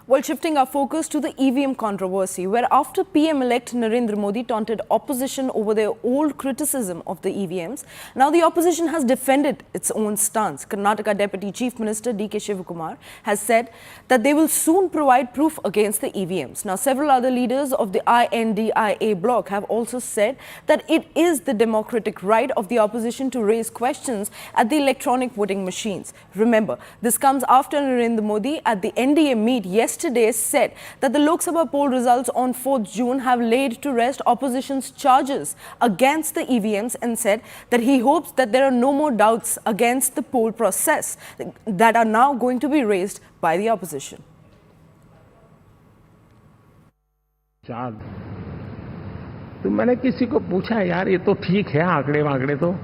Well, shifting our focus to the EVM controversy, where after PM-elect Narendra Modi taunted opposition over their old criticism of the EVMs, now the opposition has defended its own stance. Karnataka Deputy Chief Minister D.K. Shivakumar has said that they will soon provide proof against the EVMs. Now, several other leaders of the INDIA bloc have also said that it is the democratic right of the opposition to raise questions at the electronic voting machines. Remember, this comes after Narendra Modi at the NDA meet yesterday said that the Lok Sabha poll results on 4th June have laid to rest opposition's charges against the EVMs and said that he hopes that there are no more doubts against the poll process that are now going to be raised by the opposition. तो मैंने किसी को पूछा, यार ये तो ठीक है आंकड़े वांकड़े, तो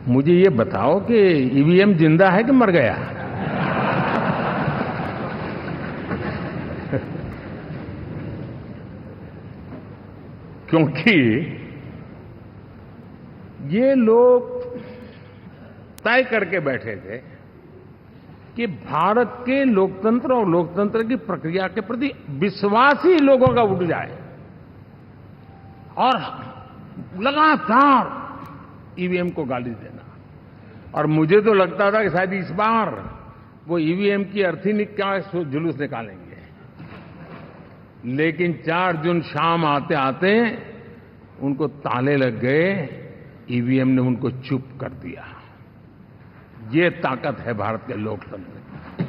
मुझे ये बताओ कि ईवीएम जिंदा है कि मर गया? क्योंकि ये लोग तय करके बैठे थे कि भारत के लोकतंत्र और लोकतंत्र की प्रक्रिया के प्रति विश्वास ही लोगों का उठ जाए, और लगातार ईवीएम को गाली देना। और मुझे तो लगता था कि शायद इस बार वो ईवीएम की अर्थी का जुलूस निकालेंगे, लेकिन 4 जून शाम आते आते उनको ताले लग गए, ईवीएम ने उनको चुप कर दिया। ये ताकत है भारत के लोकतंत्र की,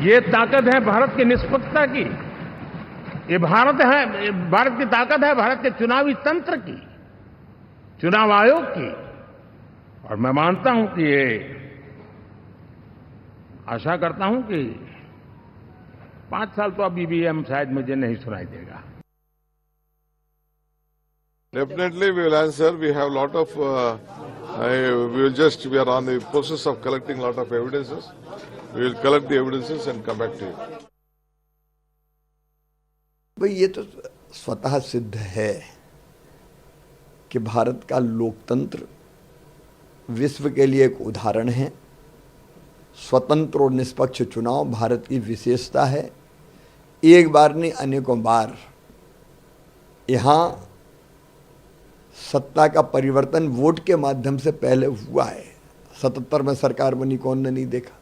ये ताकत है भारत की निष्पक्षता की, ये भारत की ताकत है भारत के चुनावी तंत्र की, चुनाव आयोग की। और मैं मानता हूं कि ये आशा करता हूं कि 5 साल तो अब ईवीएम शायद मुझे नहीं सुनाई देगा। Definitely we will answer. We have lot of, we are on the process of collecting lot of evidences. We will collect the evidences and come back to you. भाई ये तो स्वतः सिद्ध है कि भारत का लोकतंत्र विश्व के लिए एक उदाहरण है। स्वतंत्र और निष्पक्ष चुनाव भारत की विशेषता है। एक बार नहीं अनेकों बार यहाँ सत्ता का परिवर्तन वोट के माध्यम से पहले हुआ है। 77 में सरकार बनी, कौन ने नहीं देखा?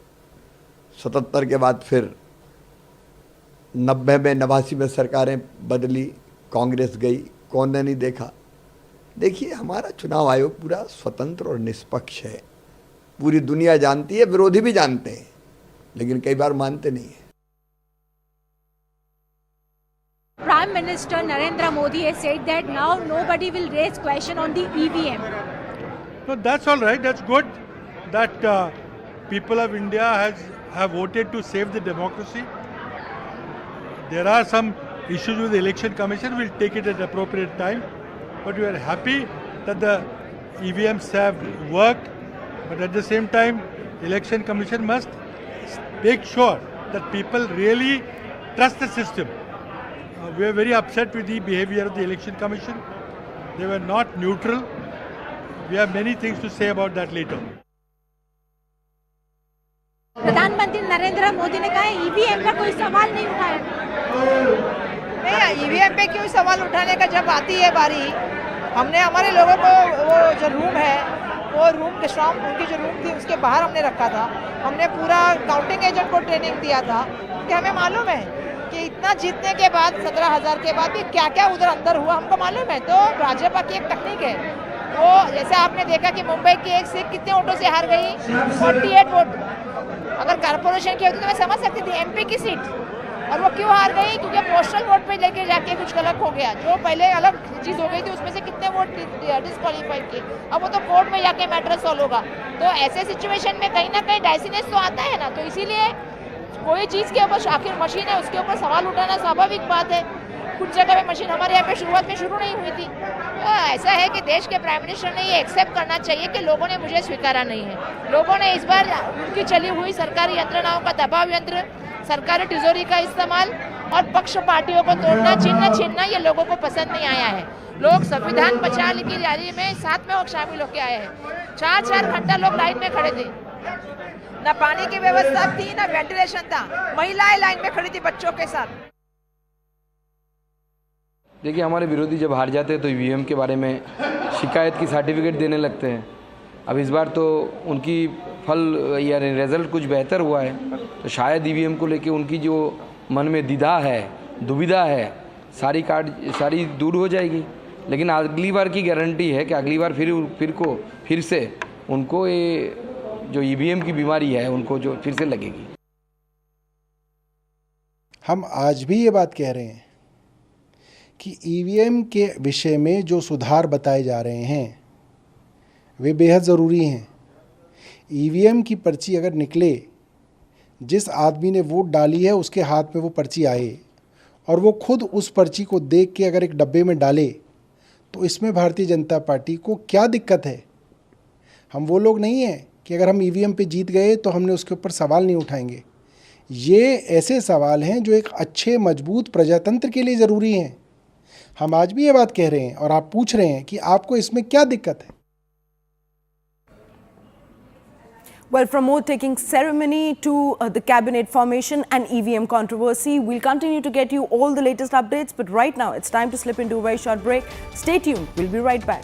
77 के बाद फिर 90 में 89 में सरकारें बदली, कांग्रेस गई, कौन ने नहीं देखा? देखिए, हमारा चुनाव आयोग पूरा स्वतंत्र और निष्पक्ष है। पूरी दुनिया जानती है, विरोधी भी जानते हैं, लेकिन कई बार मानते नहीं है। Prime Minister Narendra Modi has said that now nobody will raise question on the EVM. No, that's all right. That's good that people of India have voted to save the democracy. There are some issues with the Election Commission. We'll take it at appropriate time. But we are happy that the EVMs have worked. But at the same time, Election Commission must make sure that people really trust the system. We are very upset with the behavior of the Election Commission. They were not neutral. We have many things to say about that later. प्रधानमंत्री नरेंद्र मोदी ने कहा EVM का कोई सवाल नहीं उठाया। नहीं, EVM पे क्यों सवाल उठाने का, जब आती है बारी। हमने हमारे लोगों को वो जो रूम है, वो रूम के स्ट्रॉन्ग, उनकी जो रूम थी उसके बाहर हमने रखा था। हमने पूरा काउंटिंग एजेंट को ट्रेनिंग दिया था कि हमें मालूम है कि इतना जीतने के बाद 17,000 के बाद भी क्या क्या उधर अंदर हुआ, हमको मालूम है। तो भाजपा की एक तकनीक है, वो जैसे आपने देखा कि मुंबई की एक सीट कितने वोटों से हार गई, 48 वोट। अगर कारपोरेशन की होती तो मैं समझ सकती थी, एमपी की सीट, और वो क्यों हार गई? क्योंकि पोस्टल वोट पे लेके जाके कुछ गलत हो गया। जो पहले अलग चीज हो गई थी उसमें से कितने वोट डिस्क्वालीफाइड किए, अब वो तो कोर्ट में जाके मैटर सॉल्व होगा। तो ऐसे सिचुएशन में कहीं ना कहीं डाइसीनेस तो आता है ना। तो इसीलिए कोई चीज़ के ऊपर, आखिर मशीन है, उसके ऊपर सवाल उठाना स्वाभाविक बात है। कुछ जगह पे मशीन हमारे यहाँ पे शुरुआत में शुरू नहीं हुई थी। तो ऐसा है कि देश के प्राइम मिनिस्टर ने ये एक्सेप्ट करना चाहिए कि लोगों ने मुझे स्वीकारा नहीं है। लोगों ने इस बार उनकी चली हुई सरकारी यंत्रणाओं का दबाव यंत्र, सरकारी तिजोरी का इस्तेमाल और पक्ष पार्टियों को तोड़ना, छीनना ये लोगों को पसंद नहीं आया है। लोग संविधान बचाने की रैली में साथ में शामिल होकर आए हैं। 4-4 घंटा लोग लाइन में खड़े थे। ना पानी की व्यवस्था थी, ना वेंटिलेशन था। महिलाएं लाइन में खड़ी थी बच्चों के साथ। देखिए, हमारे विरोधी जब हार जाते हैं तो ईवीएम के बारे में शिकायत की सर्टिफिकेट देने लगते हैं। अब इस बार तो उनकी फल या रिजल्ट कुछ बेहतर हुआ है, तो शायद ईवीएम को लेके उनकी जो मन में द्विधा है, दुविधा है, सारी दूर हो जाएगी। लेकिन अगली बार की गारंटी है कि अगली बार फिर से उनको ये जो ईवीएम की बीमारी है उनको जो फिर से लगेगी। हम आज भी ये बात कह रहे हैं कि ईवीएम के विषय में जो सुधार बताए जा रहे हैं वे बेहद ज़रूरी हैं। ईवीएम की पर्ची अगर निकले, जिस आदमी ने वोट डाली है उसके हाथ में वो पर्ची आए और वो खुद उस पर्ची को देख के अगर एक डब्बे में डाले, तो इसमें भारतीय जनता पार्टी को क्या दिक्कत है? हम वो लोग नहीं हैं कि अगर हम ईवीएम पे जीत गए तो हमने उसके ऊपर सवाल नहीं उठाएंगे। ये ऐसे सवाल हैं जो एक अच्छे मजबूत प्रजातंत्र के लिए ज़रूरी हैं। हम आज भी ये बात कह रहे हैं और आप पूछ रहे हैं कि आपको इसमें क्या दिक्कत है? Well, from more taking ceremony to the cabinet formation and EVM controversy, we'll continue to get you all the latest updates. But right now, it's time to slip into a very short break. Stay tuned. We'll be right back.